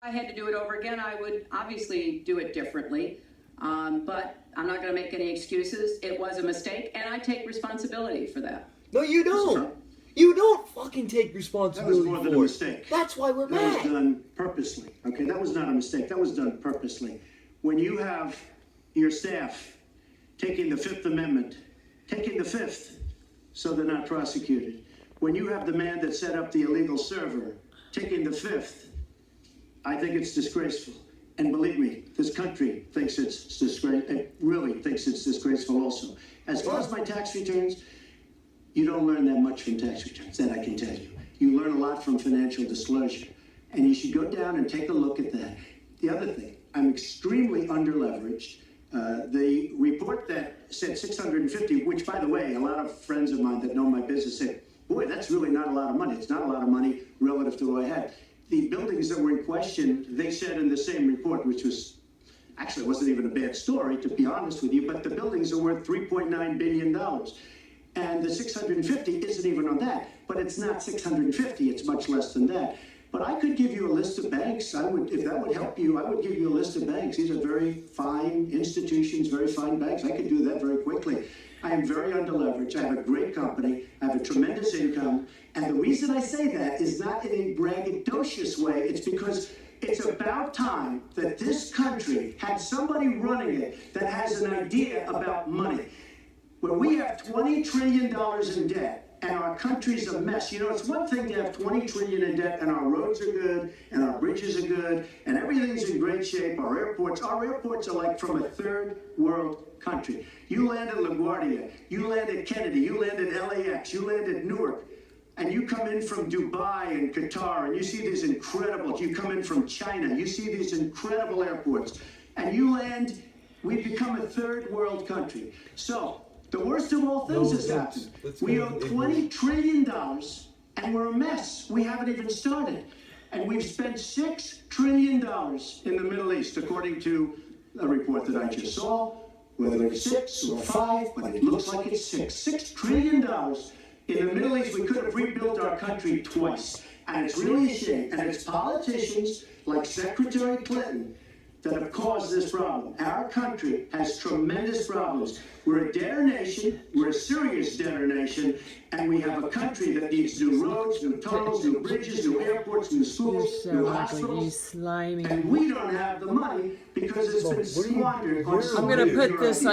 I had to do it over again, I would obviously do it differently, but I'm not going to make any excuses. It was a mistake, and I take responsibility for that. No, you don't. You don't fucking take responsibility. That was more than a mistake. That's why we're mad. That was done purposely. Okay, that was not a mistake. That was done purposely. When you have your staff taking the Fifth Amendment, taking the Fifth, so they're not prosecuted. When you have the man that set up the illegal server taking the Fifth, I think it's disgraceful. And believe me, this country thinks it's disgraceful. It really thinks it's disgraceful also. As far as my tax returns, you don't learn that much from tax returns, that I can tell you. You learn a lot from financial disclosure. And you should go down and take a look at that. The other thing, I'm extremely underleveraged. The report that said 650, which, by the way, a lot of friends of mine that know my business say, boy, that's really not a lot of money. It's not a lot of money relative to what I had. The buildings that were in question, they said in the same report, which was, actually wasn't even a bad story, to be honest with you, but the buildings are worth $3.9 billion. And the 650 isn't even on that, but it's not 650, it's much less than that. But I could give you a list of banks. I would, if that would help you, I would give you a list of banks. These are very fine institutions, very fine banks. I could do that very quickly. I am very underleveraged. I have a great company. I have a tremendous income. And the reason I say that is not in a braggadocious way. It's because it's about time that this country had somebody running it that has an idea about money. When we have $20 trillion in debt, and our country's a mess. You know, it's one thing to have 20 trillion in debt and our roads are good and our bridges are good and everything's in great shape. Our airports are like from a third world country. You land at LaGuardia, you land at Kennedy, you land at LAX, you land at Newark, and you come in from Dubai and Qatar and you see these incredible, you come in from China, you see these incredible airports and you land, we become a third world country. So, the worst of all things has happened. We owe $20 trillion and we're a mess. We haven't even started. And we've spent $6 trillion in the Middle East, according to a report that I just saw, whether it's 6 or 5, but it looks like it's 6. $6 trillion in the Middle East. We could have rebuilt our country twice. And it's really a shame. And it's politicians like Secretary Clinton that have caused this problem. Our country has tremendous problems. We're a debtor nation, we're a serious debtor nation, and we have a country that needs new roads, new tunnels, new bridges, new airports, new schools, new hospitals, and we don't have the money because it's been squandered on some. I'm going to put this on